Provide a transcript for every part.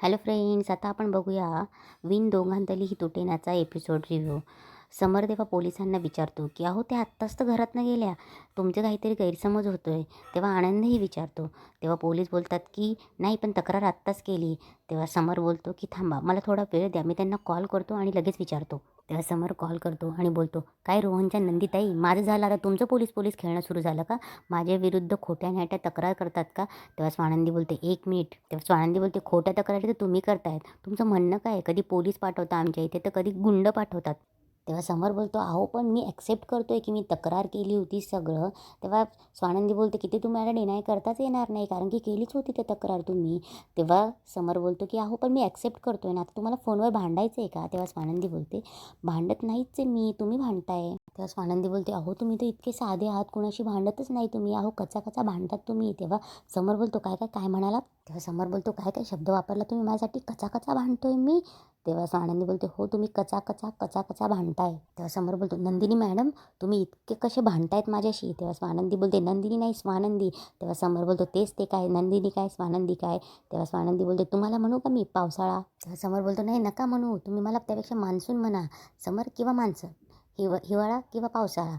Hello friends, आता आपण बघूया विण दोघांतली ही तुटेनाचा एपिसोड रिव्ह्यू. समर तेव्हा पोलिसांना विचारतो की अहो त्या आत्ताच तर घरातनं गेल्या, तुमचं काहीतरी गैरसमज होतोय. तेव्हा आनंदही विचारतो. तेव्हा पोलीस बोलतात की नाही, पण तक्रार आत्ताच केली. तेव्हा समर बोलतो की थांबा, मला थोडा वेळ द्या, मी त्यांना कॉल करतो आणि लगेच विचारतो. तेव्हा समर कॉल करतो आणि बोलतो, काय रोहनच्या नंदीताई, माझं झालं आता तुमचं पोलीस पोलीस खेळणं सुरू झालं का? माझ्या विरुद्ध खोट्या नाट्या तक्रार करतात का? तेव्हा स्वानंदी बोलते, एक मिनिट. तेव्हा स्वानंदी बोलते, खोट्या तक्रारी तर तुम्ही करतायत, तुमचं म्हणणं काय? कधी पोलीस पाठवता आमच्या इथे तर कधी गुंड पाठवतात. तेव्हा समर बोलतो, अहो पण मी ॲक्सेप्ट करतोय की मी तक्रार केली होती सगळं. तेव्हा स्वानंदी बोलते की ते तुम्हाला डिनाय करताच येणार नाही, कारण की केलीच होती ते तक्रार तुम्ही. तेव्हा समर बोलतो की अहो पण मी ॲक्सेप्ट करतोय ना, आता तुम्हाला फोनवर भांडायचं आहे का? तेव्हा स्वानंदी बोलते, भांडत नाहीच आहे मी, तुम्ही भांडताय. तेव्हा स्वानंदी बोलते, अहो तुम्ही तर इतके साधे आहात, कुणाशी भांडतच नाही तुम्ही, अहो कचा कचा भांडतात तुम्ही. तेव्हा समर बोलतो, काय काय काय म्हणाला? तेव्हा समर बोलतो, काय काय शब्द वापरला तुम्ही माझ्यासाठी? कचा कचा भांडतोय मी? तेव्हा स्वानंदी बोलते, हो तुम्ही कचा कचा कचा कचा भांडताय. तेव्हा समर बोलतो, नंदिनी मॅडम तुम्ही इतके कसे भांडतायत माझ्याशी? तेव्हा स्वानंदी बोलते, नंदिनी नाही स्वानंदी. तेव्हा समर बोलतो, तेच ते काय, नंदिनी काय स्वानंदी काय? तेव्हा स्वानंदी बोलते, तुम्हाला म्हणू का मी पावसाळा? तेव्हा समर बोलतो, नाही नका म्हणू, तुम्ही मला त्यापेक्षा मान्सून म्हणा, समर किंवा मान्सून, हिवाळा किंवा पावसाळा.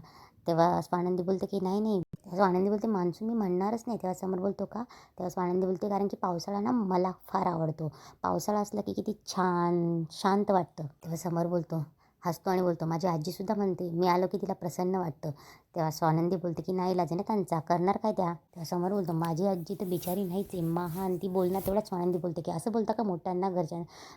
तेव्हा स्वानंदी बोलते की नाही नाही. तेव्हा स्वानंदी बोलते, मान्सून मी म्हणणारच नाही. तेव्हा समर बोलतो का? तेव्हा स्वानंदी बोलते, कारण की पावसाळा ना मला फार आवडतो. पावसाळा असला की किती छान शांत वाटतं. तेव्हा समर बोलतो, हसतो आणि बोलतो, माझी आजीसुद्धा म्हणते मी आलो की तिला प्रसन्न वाटतं. तेव्हा स्वानंदी बोलते की नाही इलाज ना त्यांचा, करणार काय त्या? तेव्हा समर बोलतो, माझी आजी तर बिचारी नाहीच आहे, महान ती. बोलणार तेवढ्याच स्वानंदी बोलते की असं बोलता का मोठ्यांना,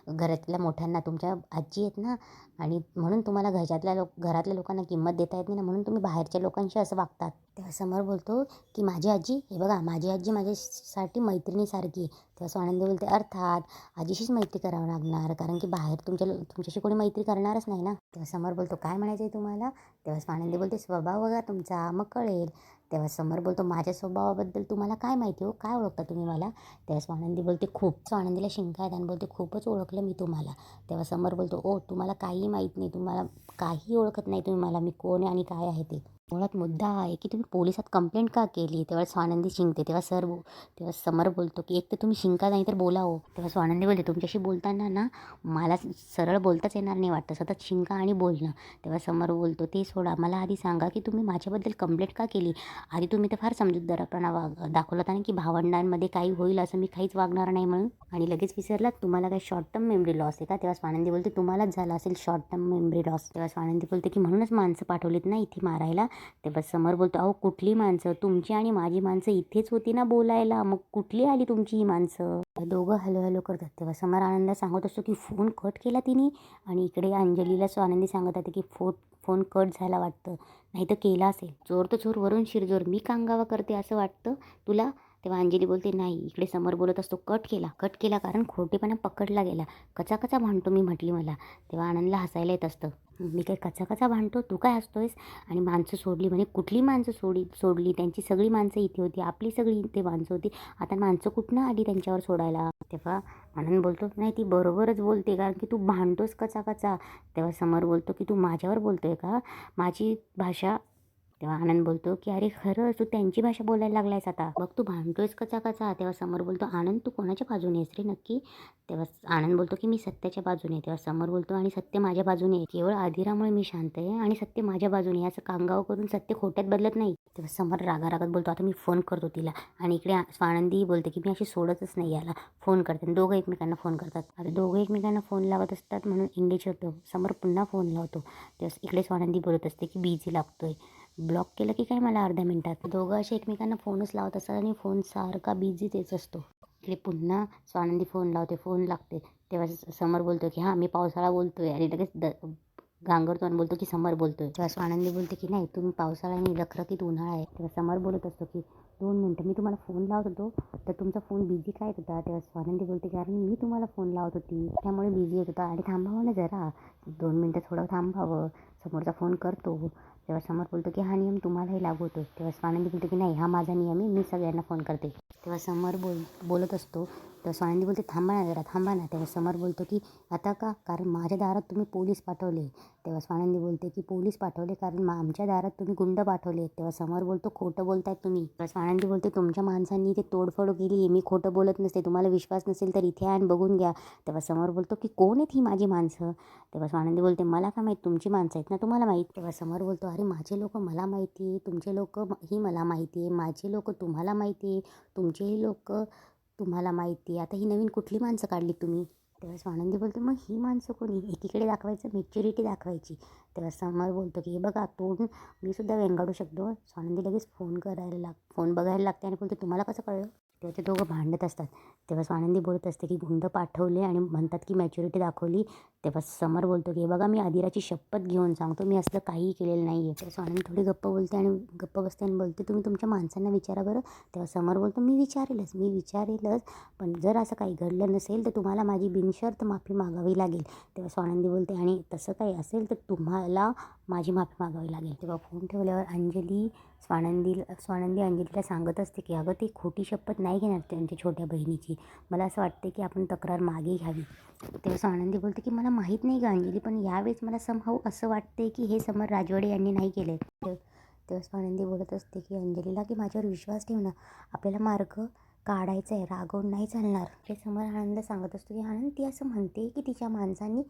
घरातल्या मोठ्यांना? तुमच्या आजी आहेत ना, आणि म्हणून तुम्हाला घरातल्या लोकांना किंमत देता येत नाही ना, म्हणून तुम्ही बाहेरच्या लोकांशी असं वागतात. तेव्हा समर बोलतो की माझी आजी, हे बघा माझी आजी माझ्यासाठी मैत्रिणीसारखी आहे. तेव्हा स्वानंदी बोलते, अर्थात आजीशीच मैत्री करावं लागणार, कारण की बाहेर तुमच्याशी कोणी मैत्री करणारच नाही ना. तेव्हा समर बोलतो, काय म्हणायचं आहे तुम्हाला? तेव्हा स्वानंदी बोलते, स्वभाव बघा तुमचा मग कळेल. तेव्हा समर बोलतो, माझ्या स्वभावाबद्दल तुम्हाला काय माहिती हो, काय ओळखता तुम्ही मला? तेव्हा स्वानंदी बोलते, खूप. स्वानंदीला शिंका आहेत आणि बोलते, खूपच ओळखलं मी तुम्हाला. तेव्हा समर बोलतो, ओ तुम्हाला काही माहीत नाही, तुम्हाला काही ओळखत नाही तुम्ही मला, मी कोण आहे आणि काय आहे ते. मुळात मुद्दा हा आहे की तुम्ही पोलिसात कंप्लेंट का केली? तेव्हा स्वानंदी शिंकते. तेव्हा समर बोलतो की एक तर तुम्ही शिंका नाही तर बोला हो. तेव्हा स्वानंदी बोलते, तुमच्याशी बोलताना ना मला सरळ बोलताच येणार नाही वाटतं, सतत शिंका आणि बोलणं. तेव्हा समर बोलतो, ते सोडा, मला आधी सांगा की तुम्ही माझ्याबद्दल कंप्लेंट का केली? आधी तुम्ही तर फार समजूतदारपणा दाखवलात आणि की भावंडांमध्ये काही होईल असं मी काहीच वागणार नाही म्हणून, आणि लगेच विसरलात तुम्हाला काय शॉर्ट टर्म मेमरी लॉस आहे का? तेव्हा स्वानंदी बोलते, तुम्हालाच झाला असेल शॉर्ट टर्म मेमरी लॉस. तेव्हा स्वानंदी बोलते की म्हणूनच माणसं पाठवलीत ना इथे मारायला. तेव्हा समर बोलतो, अहो कुठली माणसं? तुमची आणि माझी माणसं इथेच होती ना बोलायला, मग कुठली आली तुमची ही माणसं? दोघं हॅलो हॅलो करतात. तेव्हा समर आनंदात सांगत असतो की फोन कट केला तिने, आणि इकडे अंजलीला स्वानंदी सांगत होते की फोन कट झाला वाटतं, नाही तर केला असेल. चोर तर चोर वरून शिरजोर, मी कांगावा करते असं वाटतं तुला? तेव्हा अंजली बोलते, नाही. इकडे समर बोलत असतो, कट केला कारण खोटेपणा पकडला गेला. कचा कचा भांडतो मी म्हटली मला. तेव्हा आनंदला हसायला येत असतं, मी काय कचा कचा भांडतो, तू काय हसतोयस? आणि माणसं सोडली म्हणे, कुठली माणसं सोडली? त्यांची सगळी माणसं इथे होती, आपली सगळी इथे माणसं होती, आता माणसं कुठनं आली त्यांच्यावर सोडायला? तेव्हा आनंद बोलतो, नाही ती बरोबरच बोलते, कारण की तू भांडतोस कचा कचा. तेव्हा समर बोलतो की तू माझ्यावर बोलतोय का, माझी भाषा? तेव्हा आनंद बोलतो की अरे खरंच तू त्यांची भाषा बोलायला लागलायस आता, बघ तू भांडतोयस कचा कचा. तेव्हा समर बोलतो, आनंद तू कोणाच्या बाजूने आहेस रे नक्की? तेव्हा आनंद बोलतो की मी सत्याच्या बाजूने. तेव्हा समर बोलतो, आणि सत्य माझ्या बाजूने आहे, केवळ आधिरामुळे मी शांत आहे आणि सत्य माझ्या बाजूने, असं कांगाव करून सत्य खोट्यात बदलत नाही. तेव्हा समर रागारागात बोलतो, आता मी फोन करतो तिला. आणि इकडे स्वानंदी बोलते की मी अशी सोडतच नाही याला, फोन करते. दोघं एकमेकांना फोन करतात. आता दोघं एकमेकांना फोन लावत असतात म्हणून इंगेज होतो. समर पुन्हा फोन लावतो. तेव्हा इकडे स्वानंदी बोलत असते की बिझी लागतोय, ब्लॉक केलं की काय मला अर्ध्या मिनिटात. दोघं असे एकमेकांना फोनच लावत असतात आणि फोन सारखा बिझी तेच असतो. इकडे पुन्हा स्वानंदी फोन लावते, फोन लागते. तेव्हा समर बोलतो की हां मी पावसाळा बोलतोय, आणि लगेच गांगरतो आणि बोलतो की समर बोलतोय. तेव्हा स्वानंदी बोलते की नाही, तुम्ही पावसाळा आणि रखरखीत उन्हाळा आहे. तेव्हा समर बोलत असतो की 2 मिनटं, मी तुम्हाला फोन लावत होतो तर तुमचा फोन बिझी काय होता? तेव्हा स्वानंदी बोलते, कारण मी तुम्हाला फोन लावत होती त्यामुळे बिझी येत होता, आणि थांबावं ना जरा 2 मिनटं, थोडं थांबावं, समोरचा फोन करतो. तेव्हा समर बोलतो की हा नियम तुम्हालाही लागू होतो. तेव्हा स्वानंदी बोलते की नाही, हा माझा नियम आहे, मी सगळ्यांना फोन करते. तेव्हा समर बोलत असतो, तर स्वानंदी बोलते थांबा ना जरा, थांबा ना. तेव्हा समर बोलतो की आता का? कारण माझ्या दारात तुम्ही पोलीस पाठवले. तेव्हा स्वानंदी बोलते की पोलीस पाठवले कारण आमच्या दारात तुम्ही गुंड पाठवले. तेव्हा समर बोलतो खोटं बोलतायत तुम्ही. तेव्हा स्वानंदी बोलते तुमच्या माणसांनी ते तोडफोड केली, मी खोटं बोलत नसते. तुम्हाला विश्वास नसेल तर इथे आणि बघून घ्या. तेव्हा समर बोलतो की कोण आहेत ही माझी माणसं? तेव्हा स्वानंदी बोलते मला काय माहीत, तुमची माणसं आहेत ना, तुम्हाला माहीत. तेव्हा समर बोलतो अरे माझे लोक मला माहिती आहे, तुमचे लोक ही मला माहिती आहे, माझे लोक तुम्हाला माहिती आहे, तुमचेही लोक तुम्हाला माहिती आहे. आता ही नवीन कुठली माणसं काढली तुम्ही? तेव्हा स्वानंदी बोलते मग ही माणसं कोणी? एकीकडे दाखवायचं मॅच्युरिटी दाखवायची. तेव्हा समर बोलतो की हे बघा तोंड मी सुद्धा वेंगाडू शकतो. स्वानंदी लगेच फोन बघायला लागते आणि बोलते तुम्हाला कसं कळलं? तेव्हा ते दोघं भांडत असतात. तेव्हा स्वानंदी बोलत असते की गुंड पाठवले आणि म्हणतात की मॅच्युरिटी दाखवली. तेव्हा समर बोलतो की हे बघा मी आदिराची शपथ घेऊन सांगतो मी असलं काहीही केलेलं नाही आहे. तेव्हा स्वानंदी थोडी गप्प बोलते आणि गप्प बसते आणि बोलते तुम्ही तुमच्या माणसांना विचारा बरं. तेव्हा समर बोलतो मी विचारेलच पण जर असं काही घडलं नसेल तर तुम्हाला माझी बिनशर्त माफी मागावी लागेल. तेव्हा स्वानंदी बोलते आणि तसं काही असेल तर तुम्हाला माझी माफी मागावी लागेल. तेव्हा फोन ठेवल्यावर स्वानंदी अंजलीला सांगत असते की अगं ती खोटी शपथ नाही घेणार त्यांच्या छोट्या बहिणीची. मला असं वाटते की आपण तक्रार मागे घ्यावी. तेव्हा स्वानंदी बोलते की मला माहीत नाही का अंजली, पण यावेळेस मला समहाऊ असं वाटते की हे समर राजवाडे यांनी नाही केलं. तेव्हा स्वानंदी बोलत असते की अंजलीला की माझ्यावर विश्वास ठेव ना, आपल्याला मार्ग काढायचं आहे, रागवून नाही चालणार. हे समर आनंदला सांगत असतो की आनंद ती असं म्हणते की तिच्या माणसांनी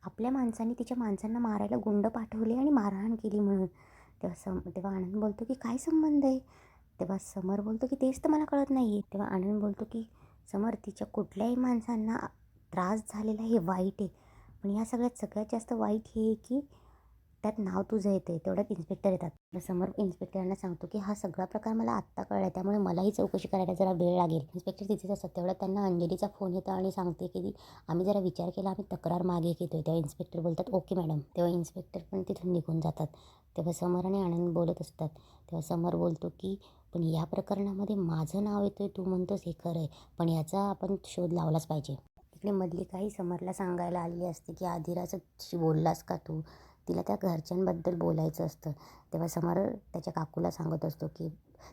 आपल्या माणसांनी तिच्या माणसांना मारायला गुंड पाठवले आणि मारहाण केली म्हणून. तेव्हा आनंद बोलतो की काय संबंध आहे? तेव्हा समर बोलतो की तेच तर मला कळत नाही आहे. तेव्हा आनंद बोलतो की समर तिच्या कुठल्याही माणसांना त्रास झालेला हे वाईट आहे, पण या सगळ्यात जास्त वाईट हे आहे की त्यात नाव तुझं येतं आहे. तेवढ्यात इन्स्पेक्टर येतात. समर इन्स्पेक्टरांना सांगतो की हा सगळा प्रकार मला आत्ता कळला आहे, त्यामुळे मलाही चौकशी करायला जरा वेळ लागेल. इन्स्पेक्टर तिथेच असतात. तेवढ्यात त्यांना अंजलीचा फोन येतो आणि सांगते की आम्ही जरा विचार केला, आम्ही तक्रार मागे घेतो आहे. तेव्हा इन्स्पेक्टर बोलतात ओके मॅडम. तेव्हा इन्स्पेक्टर पण तिथून निघून जातात. तेव्हा समर आणि आनंद बोलत असतात. तेव्हा समर बोलतो की पण या प्रकरणामध्ये माझं नाव येतं आहे, तू म्हणतोस हे खरं आहे, पण याचा आपण शोध लावलाच पाहिजे. इकडे मल्लिकाही समरला सांगायला आलेली असते की आदिराचं बोललास का तू? तिला त्या घरच्यांबद्दल बोलायचं असतं. तेव्हा समर त्याच्या काकूला सांगत असतो की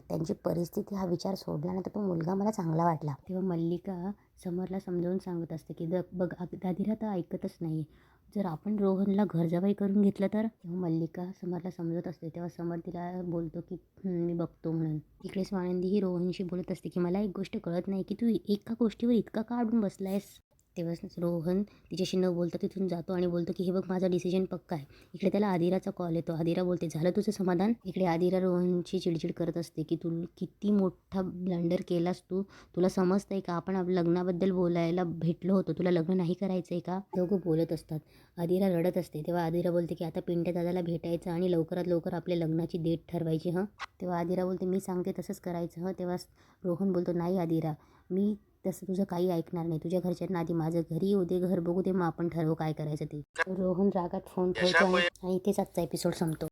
त्यांची परिस्थिती हा विचार सोडला ना तर तो मुलगा मला चांगला वाटला. तेव्हा मल्लिका समरला समजावून सांगत असते की बघ आदिरा तर ऐकतच नाही. जर आपण रोहनला घरजावाई करून घेतलं तर? तेव्हा मल्लिका समरला समजत असते. तेव्हा समर तिला बोलतो की मी बघतो म्हणून. इकडे स्वानंदी ही रोहनशी बोलत असते की मला एक गोष्ट कळत नाही की तू एका गोष्टीवर इतका का अडून बसलायस? तेव्हा रोहन तिच्याशी न बोलता तिथून जातो आणि बोलतो की हे बघ माझा डिसिजन पक्का आहे. इकडे त्याला आदिराचा कॉल येतो. आदिरा बोलते झालं तुझं समाधान? इकडे आदिरा रोहनची चिडचिड करत असते की तू किती मोठा ब्लंडर केलास तू. तुला समजतंय का आपण लग्नाबद्दल बोलायला भेटलो होतो, तुला लग्न नाही करायचं आहे का? दोघं बोलत असतात. आदिरा रडत असते. तेव्हा आदिरा बोलते की आता पिंट्या दादाला भेटायचं आणि लवकरात लवकर आपल्या लग्नाची डेट ठरवायची. तेव्हा आदिरा बोलते मी सांगते तसंच करायचं. तेव्हा रोहन बोलतो नाही आदिरा, मी तसं तुझं काही ऐकणार नाही. तुझ्या घरच्यांना आधी माझं घरी येऊ दे, घर बघू दे, मग आपण ठरवू काय करायचं ते. रोहन रागात फोन ठेवतो आणि इथेच आजचा एपिसोड संपतो.